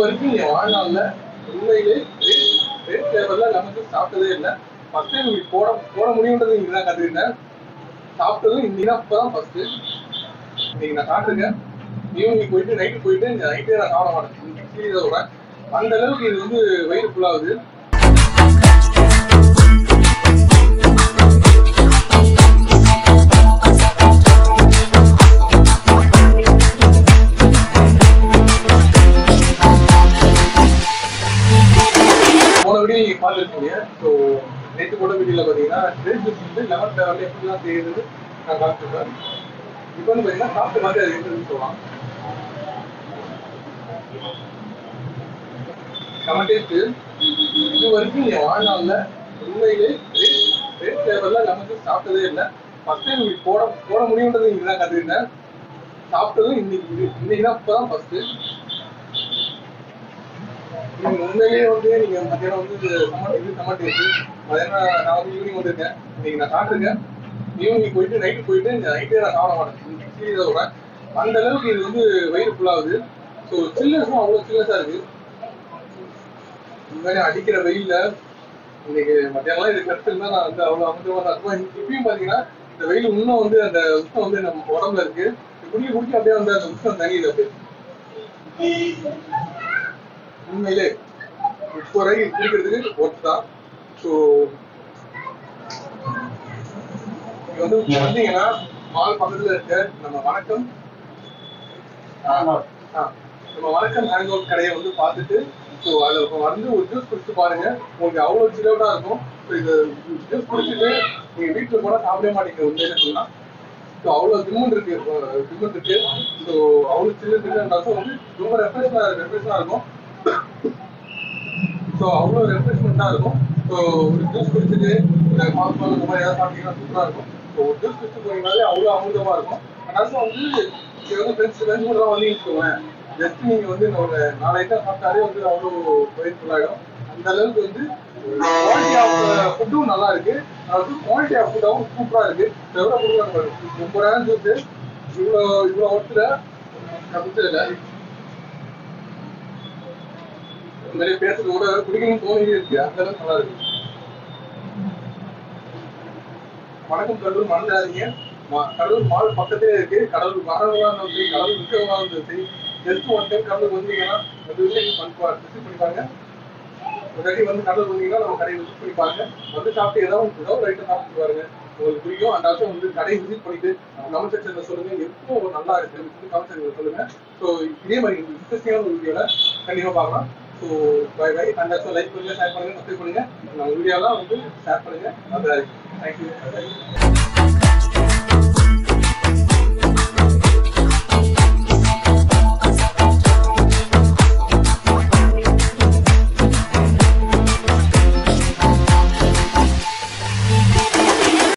வரைக்கும் என் வாழ்நாள்ல உண்மையிலே ரெட் ஃபிளேவர்ல லெமன் சாப்பிட்டதே இல்லை. ஃபர்ஸ்ட் டைம் போட முடியுன்றது இன்னைக்கு தான் கத்துக்கிட்டேன். சாப்பிட்டதும் இன்னைக்கு தான் இப்பதான் ஃபர்ஸ்ட். இன்னைக்கு நான் சாப்பிட்டுருக்கேன். ஈவினிங் போயிட்டு நைட்டு போயிட்டு நைட்டே நான் சாப்பிட மாட்டேன். சீரியஸா சொல்றேன். அந்த அளவுக்கு இது வந்து வயிறு ஃபுல்லாகுது. போன வீடியோ நீங்க பார்த்துருக்கீங்க. ஸோ நேற்று போட்ட வீடியோல பார்த்தீங்கன்னா கிரேப் ஜூஸ் வந்து லெமன் ஃபிளேவர்ல எப்படிலாம் செய்யுறது நான் பார்த்துருக்கேன். இப்போ வந்து பார்த்தீங்கன்னா சாப்பிட்டு மாதிரி அது இருக்குதுன்னு சொல்லலாம். செம டேஸ்ட். இது வரைக்கும் என் வாழ்நாள்ல உண்மையிலே ரெட் ஃபிளேவர்ல லெமன் ஜூஸ் சாப்பிட்டதே இல்லை. ஃபர்ஸ்ட் டைம் போட முடியுன்றது இன்னைக்கு தான் கற்றுக்கிட்டேன். சாப்பிட்டதும் இன்னைக்கு தான் இப்போதான் ஃபர்ஸ்ட். நீங்க உண்மையிலேயே வந்து நீங்க மத்தியானம் வந்து டமாட்டோ இருக்கு. மதியானம் நான் வந்து ஈவினிங் வந்துருக்கேன். இன்னைக்கு நான் சாப்பிட்டுருக்கேன். ஈவினிங் போயிட்டு நைட்டே நான் சாப்பிட மாட்டேன். சீரியஸா சொல்றேன். அந்த அளவுக்கு இது வந்து வயிறு ஃபுல்லாகுது. ஸோ சில்னஸும் அவ்வளோ சில்னஸா இருக்கு. உண்மையிலே அடிக்கிற வெயில்ல இன்னைக்கு மத்தியானம் இது கற்றுனா நான் வந்து அவ்வளோ அமுதமா தான் இருக்கும். இப்பயும் பாத்தீங்கன்னா இந்த வெயில் இன்னும் வந்து அந்த உஷ்ணம் வந்து நம்ம உடம்புல இருக்கு. குடிக்க அப்படியே வந்து அந்த உஷ்ணம் தனியுது அப்படியே. உண்மையிலே இப்போ வரை குடிக்கிறதுக்கு ஒர்த் தான். ஸோ இது வந்து வந்தீங்கன்னா மால் பக்கத்துல இருக்க நம்ம வணக்கம் ஹேங் அவுட் கடையை வந்து பார்த்துட்டு ஸோ அதில் வந்து ஒரு ஜூஸ் குடிச்சு பாருங்க. உங்களுக்கு அவ்வளோ சிலவுடா இருக்கும். ஸோ இது ஜூஸ் குடிச்சிட்டு நீங்க வீட்டில் போனால் சாப்பிட மாட்டீங்க உண்மையிலே சொல்லலாம். ஸோ அவ்வளோ திம்மன் இருக்கு. ஸோ அவ்வளோ சில்லு இருக்குன்றாலும் வந்து ரொம்ப ரெஃப்ரெஷ்ஷாக இருக்கும். ஸோ அவ்வளோ ரெஃப்ரெஷ்மெண்ட்டாக இருக்கும். ஸோ ஒரு ஜூஸ் குடிச்சிட்டு பால்பால் இந்த மாதிரி ஏதாவது சாப்பிட்டீங்கன்னா சூப்பராக இருக்கும். ஸோ ஒரு ஜூஸ் குடிச்சு போனீங்கனாலே அவ்வளோ அமுதமாக இருக்கும். அதனால வந்து இங்கே வந்து ஃப்ரெண்ட்ஸ் கூட தான் வந்து வச்சுக்கோங்க. ஜஸ்ட் நீங்கள் வந்து ஒரு 4 ஐட்டம் சாப்பிட்டாலே வந்து அவ்வளோ வெயிட்ஃபுல் ஆகிடும். அந்த அளவுக்கு வந்து குவாலிட்டி ஆஃப் ஃபுட்டும் நல்லா இருக்கு. அதாவது குவாலிட்டி ஆஃப் ஃபுட்டாகவும் சூப்பராக இருக்கு. எவ்வளோ கொடுக்குறாங்க 30,000 ஜூஸ் இவ்வளோ ஒருத்தர கமிச்சதில்லை. நிறைய பேசுறது கூட குடிக்கணும்னு தோணியே இருக்கு. அந்த அளவுக்கு நல்லா இருக்கு. வணக்கம் கடலூர் மறந்துடாதீங்க. கடலூர் மால் பக்கத்திலே இருக்கு. கடலூர் வரவங்களா இருந்தாலும் சரி, கடலூர் இருக்கிறவங்களா இருந்தாலும் சரி, ஜஸ்ட் ஒன் டைம் கடலூர் வந்தீங்கன்னா அந்த விஷயம் விசிட் பண்ணி பாருங்க. ஒரு கடையை வந்து கடலூர் வந்தீங்கன்னா நம்ம கடையை விசிட் பண்ணி பாருங்க. வந்து சாப்பிட்டு ஏதாவது ஒரு ஐட்டம் சாப்பிட்டு பாருங்க. உங்களுக்கு பிடிக்கும். அந்த ஆச்சும் வந்து கடையை விசிட் பண்ணிட்டு கமெண்ட் செக்ஷன்ல சொல்லுங்க எப்போ நல்லா இருக்கு கமெண்ட் செக்ஷன்ல சொல்லுங்க. ஸோ இதே மாதிரி இன்ட்ரெஸ்டிங்கான ஒரு வீடியோல கண்டிப்பா பார்க்கலாம். So bye and also like பண்ணுங்க, ஷேர் பண்ணுங்க, சப்ஸ்கிரைப் பண்ணுங்க. நம்ம வீடியோலாம் வந்து ஷேர் பண்ணுங்க. அது தேங்க்யூ.